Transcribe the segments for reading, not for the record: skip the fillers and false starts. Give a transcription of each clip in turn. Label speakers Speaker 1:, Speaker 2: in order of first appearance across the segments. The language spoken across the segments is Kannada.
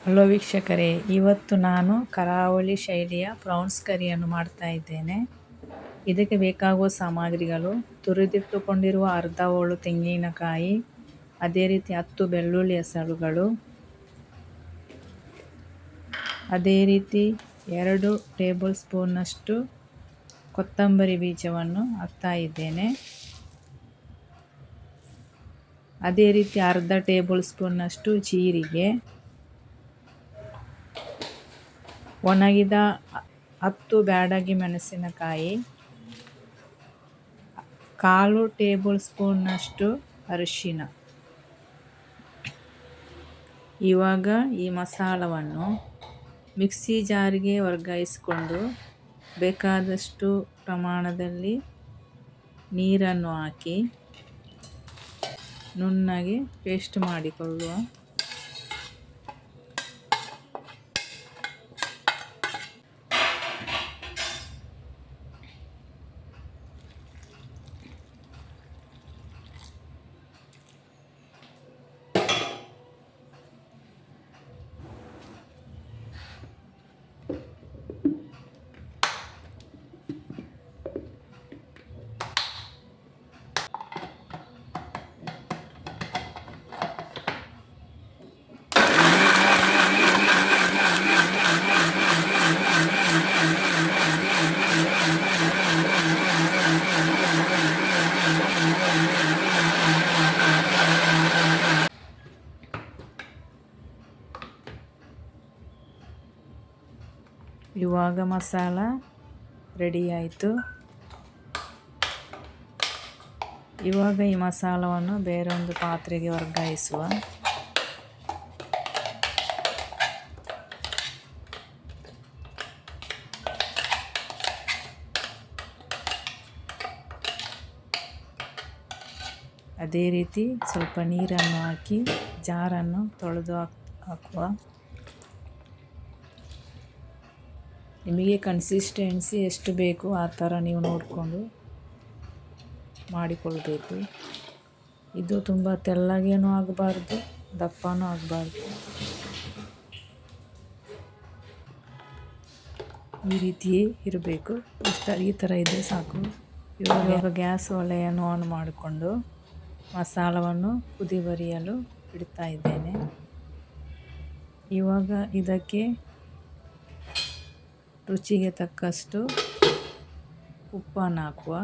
Speaker 1: ಹಲೋ ವೀಕ್ಷಕರೇ, ಇವತ್ತು ನಾನು ಕರಾವಳಿ ಶೈಲಿಯ ಪ್ರೌನ್ಸ್ ಕರಿಯನ್ನು ಮಾಡ್ತಾ ಇದ್ದೇನೆ. ಇದಕ್ಕೆ ಬೇಕಾಗುವ ಸಾಮಗ್ರಿಗಳು: ತುರಿದಿಟ್ಟುಕೊಂಡಿರುವ ಅರ್ಧ ಹೋಳು ತೆಂಗಿನಕಾಯಿ, ಅದೇ ರೀತಿ 10 ಬೆಳ್ಳುಳ್ಳಿ ಹೆಸರುಗಳು, ಅದೇ ರೀತಿ 2 ಟೇಬಲ್ ಸ್ಪೂನ್ನಷ್ಟು ಕೊತ್ತಂಬರಿ ಬೀಜವನ್ನು ಹಾಕ್ತಾ ಇದ್ದೇನೆ. ಅದೇ ರೀತಿ ಅರ್ಧ ಟೇಬಲ್ ಸ್ಪೂನ್ನಷ್ಟು ಜೀರಿಗೆ, ಒಣಗಿದ 10 ಬ್ಯಾಡಗಿ ಮೆಣಸಿನಕಾಯಿ, 1/4 ಟೇಬಲ್ ಸ್ಪೂನ್ನಷ್ಟು ಅರಿಶಿನ. ಇವಾಗ ಈ ಮಸಾಲವನ್ನು ಮಿಕ್ಸಿ ಜಾರಿಗೆ ವರ್ಗಾಯಿಸಿಕೊಂಡು ಬೇಕಾದಷ್ಟು ಪ್ರಮಾಣದಲ್ಲಿ ನೀರನ್ನು ಹಾಕಿ ನುಣ್ಣಗೆ ಪೇಸ್ಟ್ ಮಾಡಿಕೊಳ್ಳುವ. ಇವಾಗ ಮಸಾಲ ರೆಡಿ ಆಯಿತು. ಇವಾಗ ಈ ಮಸಾಲವನ್ನು ಬೇರೊಂದು ಪಾತ್ರೆಗೆ ವರ್ಗಾಯಿಸುವ. ಅದೇ ರೀತಿ ಸ್ವಲ್ಪ ನೀರನ್ನು ಹಾಕಿ ಜಾರನ್ನು ತೊಳೆದು ಹಾಕುವ. ನಿಮಗೆ ಕನ್ಸಿಸ್ಟೆನ್ಸಿ ಎಷ್ಟು ಬೇಕು ಆ ಥರ ನೀವು ನೋಡಿಕೊಂಡು ಮಾಡಿಕೊಳ್ಬೇಕು. ಇದು ತುಂಬ ತೆಳ್ಳಗೇನೂ ಆಗಬಾರ್ದು, ದಪ್ಪನೂ ಆಗಬಾರ್ದು. ಈ ರೀತಿಯೇ ಇರಬೇಕು. ಈ ಥರ ಇದ್ದರೆ ಸಾಕು. ಇವಾಗ ಗ್ಯಾಸ್ ಒಲೆಯನ್ನು ಆನ್ ಮಾಡಿಕೊಂಡು ಮಸಾಲವನ್ನು ಕುದಿ ಬರಿಯಲು ಇಡ್ತಾ ಇದ್ದೇನೆ. ಇವಾಗ ಇದಕ್ಕೆ ರುಚಿಗೆ ತಕ್ಕಷ್ಟು ಉಪ್ಪನ್ನು ಹಾಕುವ.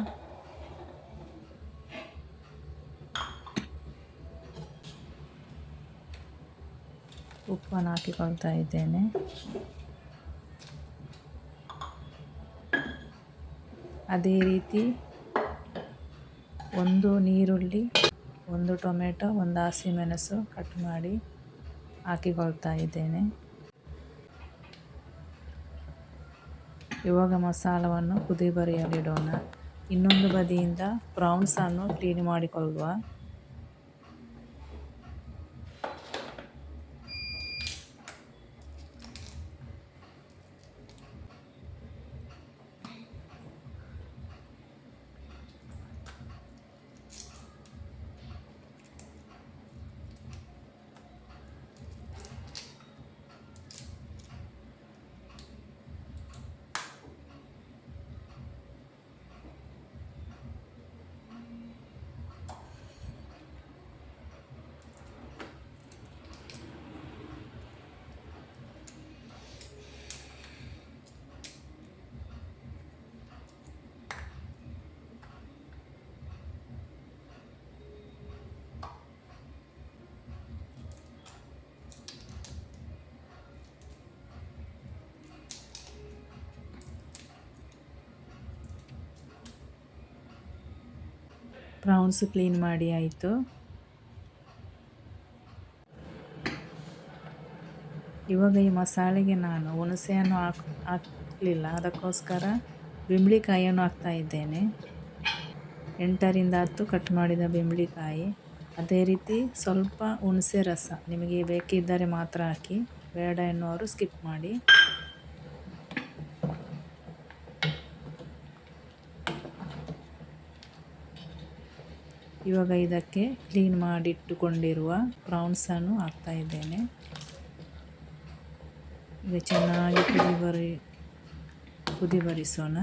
Speaker 1: ಉಪ್ಪನ್ನು ಹಾಕಿಕೊಳ್ತಾ ಇದ್ದೇನೆ. ಅದೇ ರೀತಿ 1 ಈರುಳ್ಳಿ, 1 ಟೊಮೆಟೊ, 1 ಹಸಿಮೆಣಸು ಕಟ್ ಮಾಡಿ ಹಾಕಿಕೊಳ್ತಾ ಇದ್ದೇನೆ. ಇವಾಗ ಮಸಾಲವನ್ನು ಕುದಿ ಬರಿಯಲಿಡೋಣ. ಇನ್ನೊಂದು ಬದಿಯಿಂದ ಪ್ರೌನ್ಸನ್ನು ಕ್ಲೀನ್ ಮಾಡಿಕೊಳ್ಳುವ. ಪ್ರೌನ್ಸ್ ಕ್ಲೀನ್ ಮಾಡಿ ಆಯಿತು. ಇವಾಗ ಈ ಮಸಾಲೆಗೆ ನಾನು ಹುಣಸೆಯನ್ನು ಹಾಕಲಿಲ್ಲ, ಅದಕ್ಕೋಸ್ಕರ ಬೆಂಬಳಿಕಾಯಿಯನ್ನು ಹಾಕ್ತಾ ಇದ್ದೇನೆ. 8ರಿಂದ 10 ಕಟ್ ಮಾಡಿದ ಬೆಂಬಳಿಕಾಯಿ. ಅದೇ ರೀತಿ ಸ್ವಲ್ಪ ಹುಣಸೆ ರಸ ನಿಮಗೆ ಬೇಕಿದ್ದರೆ ಮಾತ್ರ ಹಾಕಿ, ಬೇಡ ಎನ್ನುವರು ಸ್ಕಿಪ್ ಮಾಡಿ. ಇವಾಗ ಇದಕ್ಕೆ ಕ್ಲೀನ್ ಮಾಡಿಟ್ಟುಕೊಂಡಿರುವ ಪ್ರೌನ್ಸನ್ನು ಹಾಕ್ತಾ ಇದ್ದೇನೆ. ಈಗ ಚೆನ್ನಾಗಿ ಕುದಿ ಬರಿಸೋಣ.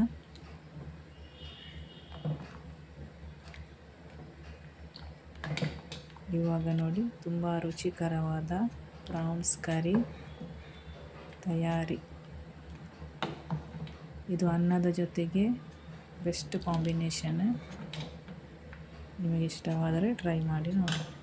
Speaker 1: ಇವಾಗ ನೋಡಿ ತುಂಬ ರುಚಿಕರವಾದ ಪ್ರಾನ್ಸ್ ಕರಿ ತಯಾರಿ. ಇದು ಅನ್ನದ ಜೊತೆಗೆ ಬೆಸ್ಟ್ ಕಾಂಬಿನೇಷನ್. ನಿಮಗೆ ಇಷ್ಟವಾದರೆ ಟ್ರೈ ಮಾಡಿ ನೋಡಿ.